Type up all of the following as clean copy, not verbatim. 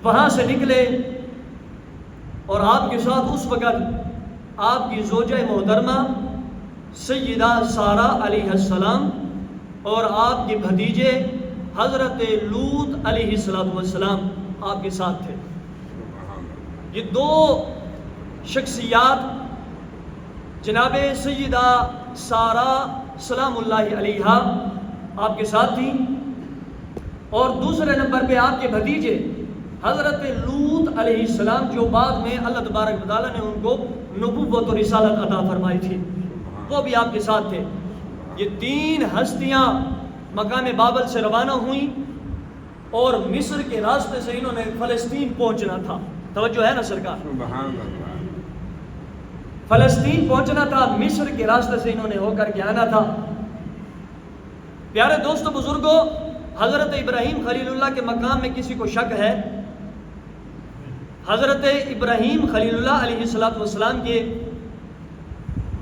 وہاں سے نکلے اور آپ کے ساتھ اس وقت آپ کی زوجہ محترمہ سیدہ سارہ علیہ السلام اور آپ کے بھتیجے حضرت لوط علیہ السلام آپ کے ساتھ تھے. یہ دو شخصیات جناب سیدہ سارہ سلام اللہ علیہا آپ کے ساتھ تھیں، اور دوسرے نمبر پہ آپ کے بھتیجے حضرت لوط علیہ السلام جو بعد میں اللہ تبارک و تعالیٰ نے ان کو نبوت و رسالت عطا فرمائی تھی، وہ بھی آپ کے ساتھ تھے. یہ تین ہستیاں مقام بابل سے روانہ ہوئیں اور مصر کے راستے سے انہوں نے فلسطین پہنچنا تھا. توجہ ہے نا سرکار؟ سبحان اللہ. فلسطین پہنچنا تھا، مصر کے راستے سے انہوں نے ہو کر کے آنا تھا. پیارے دوستو بزرگوں، حضرت ابراہیم خلیل اللہ کے مقام میں کسی کو شک ہے؟ حضرت ابراہیم خلیل اللہ علیہ السلام کے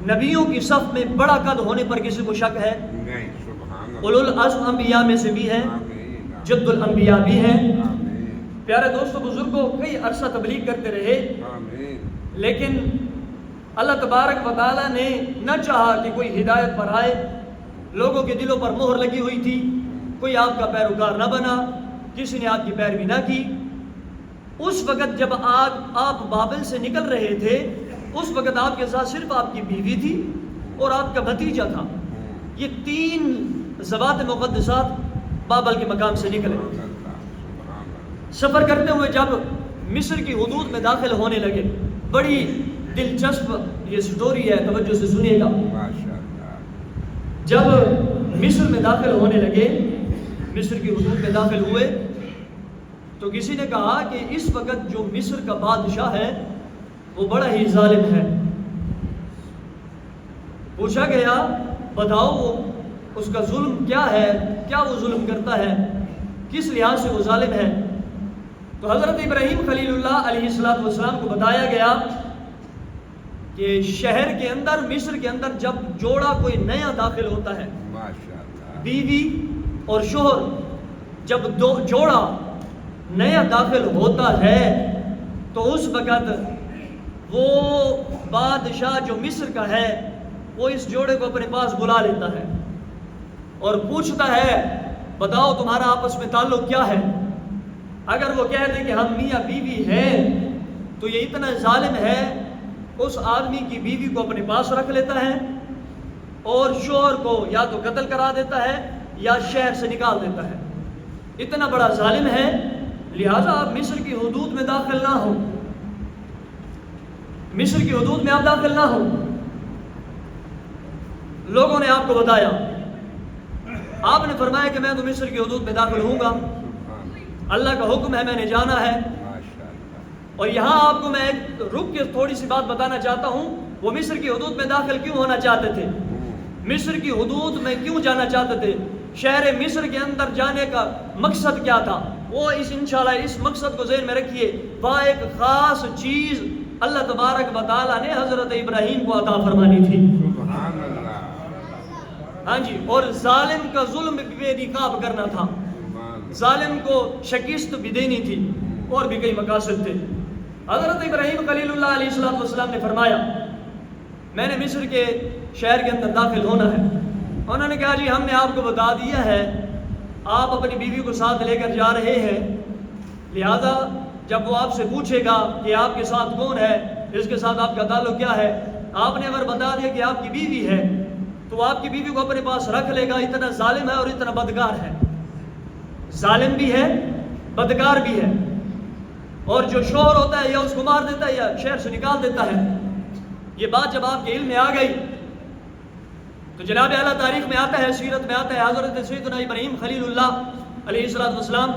نبیوں کی صف میں بڑا قد ہونے پر کسی کو شک ہے؟ نہیں. سبحان اللہ. اولو العزم انبیاء میں سے بھی ہیں، آمین. جد الانبیاء بھی ہیں. آمین. پیارے دوستو بزرگوں، کئی عرصہ تبلیغ کرتے رہے، آمین. لیکن اللہ تبارک و تعالیٰ نے نہ چاہا کہ کوئی ہدایت پر آئے. لوگوں کے دلوں پر مہر لگی ہوئی تھی، کوئی آپ کا پیروکار نہ بنا، کسی نے آپ کی پیروی نہ کی. اس وقت جب آپ بابل سے نکل رہے تھے، اس وقت آپ کے ساتھ صرف آپ کی بیوی تھی اور آپ کا بھتیجا تھا. یہ تین ذوات مقدسات بابل کے مقام سے نکلے. سفر کرتے ہوئے جب مصر کی حدود میں داخل ہونے لگے، بڑی دلچسپ یہ سٹوری ہے، توجہ سے سنیے گا. جب مصر میں داخل ہونے لگے، مصر کی حدود میں داخل ہوئے، تو کسی نے کہا کہ اس وقت جو مصر کا بادشاہ ہے وہ بڑا ہی ظالم ہے. پوچھا گیا بتاؤ وہ اس کا ظلم کیا ہے، کیا وہ ظلم کرتا ہے، کس لحاظ سے وہ ظالم ہے؟ تو حضرت ابراہیم خلیل اللہ علیہ السلام کو بتایا گیا کہ شہر کے اندر، مصر کے اندر جب جوڑا کوئی نیا داخل ہوتا ہے، بیوی اور شوہر، جب دو جوڑا نیا داخل ہوتا ہے تو اس وقت وہ بادشاہ جو مصر کا ہے وہ اس جوڑے کو اپنے پاس بلا لیتا ہے اور پوچھتا ہے بتاؤ تمہارا آپس میں تعلق کیا ہے. اگر وہ کہہ دیں کہ ہم میاں بیوی ہیں تو یہ اتنا ظالم ہے، اس آدمی کی بیوی کو اپنے پاس رکھ لیتا ہے اور شوہر کو یا تو قتل کرا دیتا ہے یا شہر سے نکال دیتا ہے. اتنا بڑا ظالم ہے، لہذا آپ مصر کی حدود میں داخل نہ ہو، مصر کی حدود میں آپ داخل نہ ہو. لوگوں نے آپ کو بتایا، آپ نے فرمایا کہ میں تو مصر کی حدود میں داخل ہوں گا، اللہ کا حکم ہے، میں نے جانا ہے. اور یہاں آپ کو میں ایک رک کے تھوڑی سی بات بتانا چاہتا ہوں. وہ مصر کی حدود میں داخل کیوں ہونا چاہتے تھے؟ مصر کی حدود میں کیوں جانا چاہتے تھے؟ شہر مصر کے اندر جانے کا مقصد کیا تھا؟ وہ انشاءاللہ اس مقصد کو ذہن میں رکھیے. وہاں ایک خاص چیز اللہ تبارک و تعالیٰ نے حضرت ابراہیم کو عطا فرمانی تھی. ہاں جی، اور ظالم کا ظلم بھی بے نقاب کرنا تھا، ظالم کو شکست بھی دینی تھی، اور بھی کئی مقاصد تھے. حضرت ابراہیم خلیل اللہ علیہ السلام نے فرمایا میں نے مصر کے شہر کے اندر داخل ہونا ہے. انہوں نے کہا جی ہم نے آپ کو بتا دیا ہے، آپ اپنی بیوی کو ساتھ لے کر جا رہے ہیں، لہذا جب وہ آپ سے پوچھے گا کہ آپ کے ساتھ کون ہے، اس کے ساتھ آپ کا تعلق کیا ہے، آپ نے اگر بتا دیا کہ آپ کی بیوی ہے تو وہ آپ کی بیوی کو اپنے پاس رکھ لے گا. اتنا ظالم ہے اور اتنا بدکار ہے، ظالم بھی ہے، بدکار بھی ہے. اور جو شوہر ہوتا ہے یا اس کو مار دیتا ہے یا شہر سے نکال دیتا ہے. یہ بات جب آپ کے علم میں آ گئی تو جناب اعلیٰ تاریخ میں آتا ہے، سیرت میں آتا ہے، حضرت سیدنا ابراہیم خلیل اللہ علیہ السلام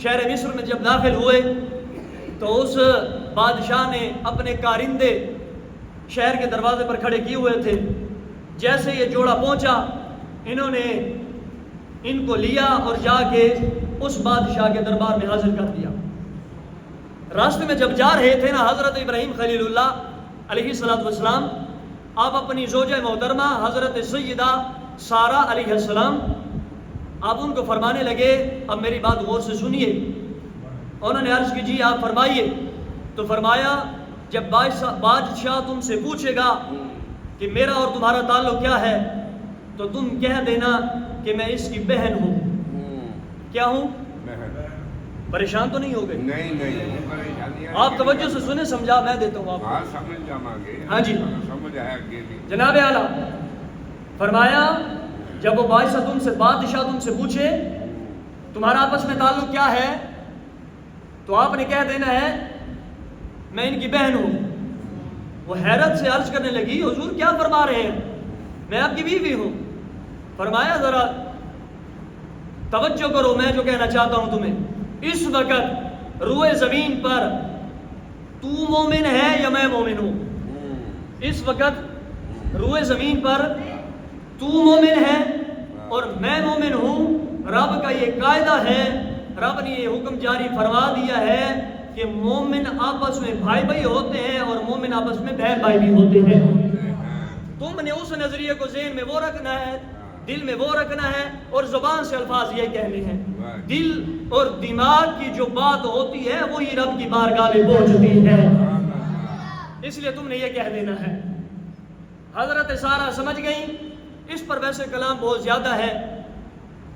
شہر مصر میں جب داخل ہوئے تو اس بادشاہ نے اپنے کارندے شہر کے دروازے پر کھڑے کیے ہوئے تھے. جیسے یہ جوڑا پہنچا، انہوں نے ان کو لیا اور جا کے اس بادشاہ کے دربار میں حاضر کر دیا. راستے میں جب جا رہے تھے نا حضرت ابراہیم خلیل اللہ علیہ السلام، آپ اپنی زوجہ محترمہ حضرت سیدہ سارہ علیہ السلام، آپ ان کو فرمانے لگے، اب میری بات غور سے سنیے، انہوں نے عرض کی جی آپ فرمائیے. تو فرمایا جب بادشاہ تم سے پوچھے گا کہ میرا اور تمہارا تعلق کیا ہے تو تم کہہ دینا کہ میں اس کی بہن ہوں. کیا ہوں؟ پریشان تو نہیں ہو گئے؟ نہیں آپ توجہ سے سنیں, سمجھا میں دیتا ہوں آپ کو. سمجھ جاؤں گے. ہاں جی سمجھ آیا کہ جناب اعلیٰ. فرمایا جب وہ بادشاہ تم سے پوچھے تمہارا آپس میں تعلق کیا ہے تو آپ نے کہہ دینا ہے میں ان کی بہن ہوں. وہ حیرت سے عرض کرنے لگی حضور کیا فرما رہے ہیں, میں آپ کی بیوی ہوں. فرمایا ذرا توجہ کرو میں جو کہنا چاہتا ہوں تمہیں. اس وقت روئے زمین پر تو مومن ہے یا میں مومن ہوں؟ اس وقت روئے زمین پر تو مومن ہے اور میں مومن ہوں. رب کا یہ قاعدہ ہے, رب نے یہ حکم جاری فرما دیا ہے کہ مومن آپس میں بھائی بھائی ہوتے ہیں اور مومن آپس میں بہن بھائی بھی ہوتے ہیں. تم نے اس نظریے کو ذہن میں وہ رکھنا ہے, دل میں وہ رکھنا ہے اور زبان سے الفاظ یہ کہنے ہیں. دل اور دماغ کی جو بات ہوتی ہے وہی رب کی بارگاہ میں پہنچتی ہے. اس لیے تم نے یہ کہہ دینا ہے. حضرت سارہ سمجھ گئیں. اس پر ویسے کلام بہت زیادہ ہے.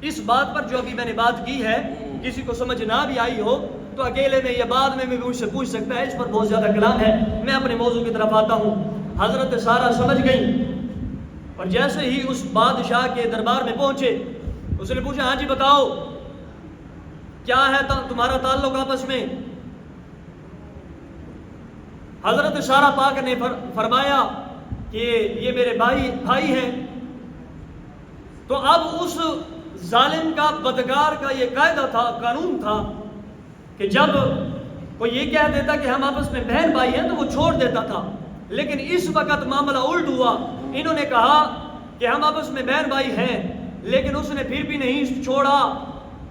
اس بات پر جو ابھی میں نے بات کی ہے کسی کو سمجھ نہ بھی آئی ہو تو اکیلے میں یا بعد میں بھی مجھ سے پوچھ سکتا ہے. اس پر بہت زیادہ کلام ہے. میں اپنے موضوع کی طرف آتا ہوں. حضرت سارہ سمجھ گئیں اور جیسے ہی اس بادشاہ کے دربار میں پہنچے اس نے پوچھا ہاں جی بتاؤ کیا ہے تمہارا تعلق آپس میں؟ حضرت سارہ پاک نے فرمایا کہ یہ میرے بھائی ہیں. تو اب اس ظالم کا بدکار کا یہ قاعدہ تھا, قانون تھا کہ جب کوئی یہ کہہ دیتا کہ ہم آپس میں بہن بھائی ہیں تو وہ چھوڑ دیتا تھا. لیکن اس وقت معاملہ الٹ ہوا. انہوں نے کہا کہ ہم آپس میں بہن بھائی ہیں لیکن اس نے پھر بھی نہیں چھوڑا.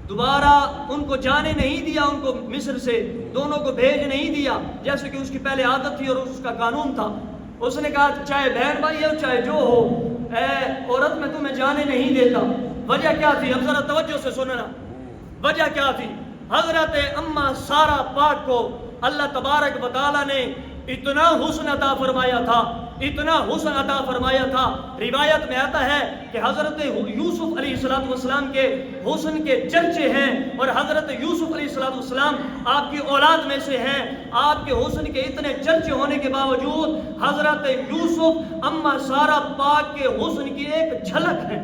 دوبارہ ان کو جانے نہیں دیا, ان کو مصر سے دونوں کو بھیج نہیں دیا جیسے کہ اس کی پہلے عادت تھی اور اس کا قانون تھا. اس نے کہا چاہے بہن بھائی ہو چاہے جو ہو, اے عورت میں تمہیں جانے نہیں دیتا. وجہ کیا تھی؟ اب ذرا توجہ سے سننا. وجہ کیا تھی؟ حضرت اما سارہ پاک کو اللہ تبارک و تعالیٰ نے اتنا حسن عطا فرمایا تھا, اتنا حسن عطا فرمایا تھا. روایت میں آتا ہے کہ حضرت یوسف علیہ السلام کے حسن کے چرچے ہیں اور حضرت یوسف علیہ السلام آپ کی اولاد میں سے ہیں. آپ کے حسن کے اتنے چرچے ہونے کے باوجود حضرت یوسف اما سارہ پاک کے حسن کی ایک جھلک ہے.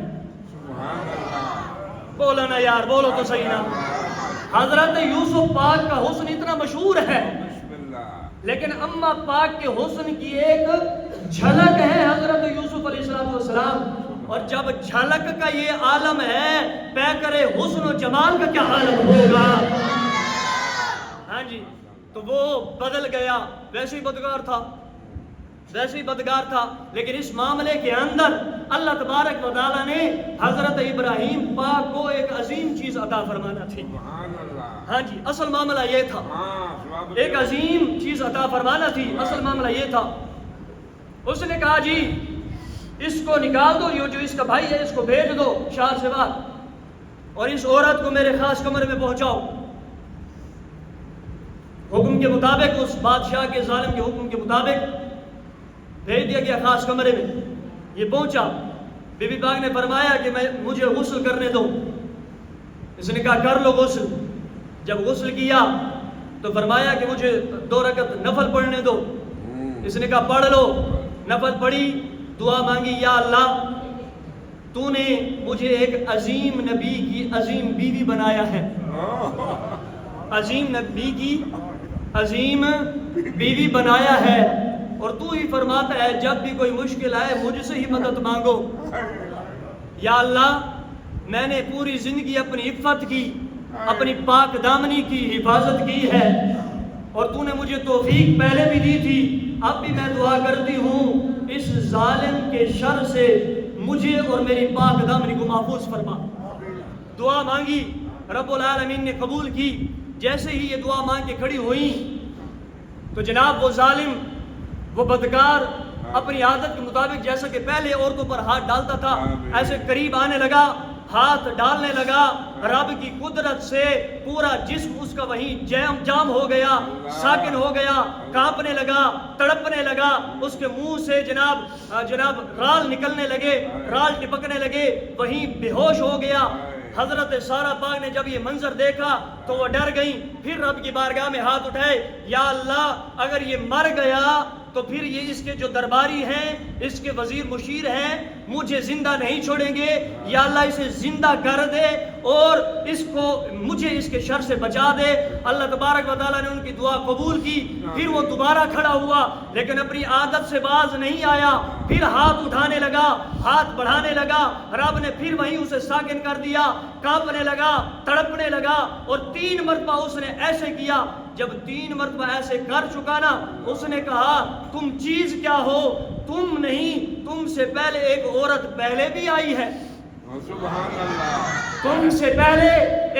بولو نا یار, بولو تو صحیح نا. حضرت یوسف پاک کا حسن اتنا مشہور ہے لیکن اما پاک کے حسن کی ایک جھلک ہے حضرت یوسف علیہ السلام. اور جب جھلک کا یہ عالم ہے پیکر حسن و جمال کا کیا عالم ہوگا. ہاں جی, تو وہ بدل گیا. ویسے ہی بدکار تھا لیکن اس معاملے کے اندر اللہ تبارک و تعالیٰ نے حضرت ابراہیم پاک کو ایک عظیم چیز عطا فرمانا تھی. ہاں جی, اصل معاملہ یہ تھا, ایک عظیم چیز عطا فرمانا تھی. اصل معاملہ یہ تھا. اس نے کہا جی اس کو نکال دو, یہ جو اس کا بھائی ہے اس کو بھیج دو شہر سے باہر اور اس عورت کو میرے خاص کمرے میں پہنچاؤ. حکم کے مطابق, اس بادشاہ کے ظالم کے حکم کے مطابق بھیج دیا گیا خاص کمرے میں. یہ پہنچا. بی بی پاک نے فرمایا کہ مجھے غسل کرنے دو. اس نے کہا کر لو غسل. جب غسل کیا تو فرمایا کہ مجھے 2 رکعت نفل پڑھنے دو. اس نے کہا پڑھ لو. نفل پڑھی, دعا مانگی, یا اللہ تو نے مجھے ایک عظیم نبی کی عظیم بیوی بنایا ہے. عظیم نبی کی عظیم بیوی بنایا ہے اور تو ہی فرماتا ہے جب بھی کوئی مشکل آئے مجھ سے ہی مدد مانگو. یا اللہ میں نے پوری زندگی اپنی عفت کی, اپنی پاک دامنی کی حفاظت کی ہے اور تو نے مجھے توفیق پہلے بھی دی تھی, اب بھی میں دعا کرتی ہوں اس ظالم کے شر سے مجھے اور میری پاک دامنی کو محفوظ فرما. دعا مانگی, رب العالمین نے قبول کی. جیسے ہی یہ دعا مانگ کے کھڑی ہوئی تو جناب وہ ظالم, وہ بدکار اپنی عادت کے مطابق جیسا کہ پہلے عورتوں پر ہاتھ ڈالتا تھا ایسے قریب آنے لگا, ہاتھ ڈالنے لگا رب کی قدرت سے پورا جسم اس کا وہیں جام ہو گیا، ساکن ہو گیا، کانپنے لگا، تڑپنے لگا، اس کے منہ سے جناب رال نکلنے لگے، رال ٹپکنے لگے، وہیں بے ہوش ہو گیا۔ حضرت سارہ پاک نے جب یہ منظر دیکھا تو وہ ڈر گئیں، پھر رب کی بارگاہ میں ہاتھ اٹھائے، یا اللہ اگر یہ مر گیا تو پھر یہ اس کے جو درباری ہیں، اس کے وزیر مشیر ہیں، مجھے زندہ نہیں چھوڑیں گے، یا اللہ اسے زندہ کر دے اور مجھے اس کے شر سے بچا دے۔ اللہ تبارک و تعالیٰ نے ان کی دعا قبول کی، پھر وہ دوبارہ کھڑا ہوا، لیکن اپنی عادت سے باز نہیں آیا، پھر ہاتھ اٹھانے لگا، ہاتھ بڑھانے لگا، رب نے پھر وہیں اسے ساکن کر دیا، کانپنے لگا، تڑپنے لگا، اور 3 مرتبہ اس نے ایسے کیا۔ جب 3 مرتبہ ایسے کر چکا نا، اس نے کہا تم چیز کیا ہو؟ تم نہیں، تم سے پہلے ایک عورت پہلے بھی آئی ہے، سبحان اللہ، تم سے پہلے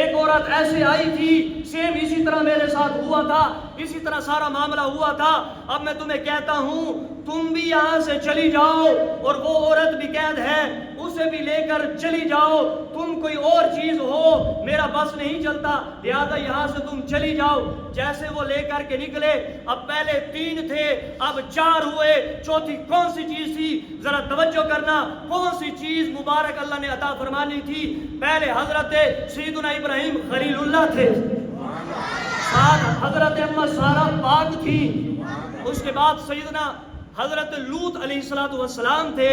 ایک عورت ایسے آئی تھی، سیم اسی طرح میرے ساتھ ہوا تھا، اسی طرح سارا معاملہ ہوا تھا۔ اب میں تمہیں کہتا ہوں تم بھی یہاں سے چلی جاؤ، اور وہ عورت بھی قید ہے، اسے بھی لے کر چلی جاؤ، تم کوئی اور چیز ہو، میرا بس نہیں چلتا، لہذا یہاں سے تم چلی جاؤ۔ جیسے وہ لے کر کے نکلے، اب پہلے 3 تھے، اب 4 ہوئے، چوتھی کون سی چیز تھی؟ ذرا توجہ کرنا، کون سی چیز مبارک اللہ نے عطا فرمانی تھی؟ پہلے حضرت سیدنا ابراہیم خلیل اللہ تھے، ساتھ حضرت اما سارہ پاک تھی، اس کے بعد سیدنا حضرت لوط علیہ السلام تھے۔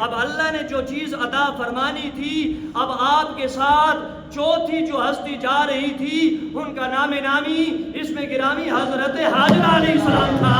اب اللہ نے جو چیز عطا فرمانی تھی، اب آپ کے ساتھ چوتھی جو ہستی جا رہی تھی، ان کا نام نامی، اس میں گرامی حضرت حاجرہ علیہ السلام تھا۔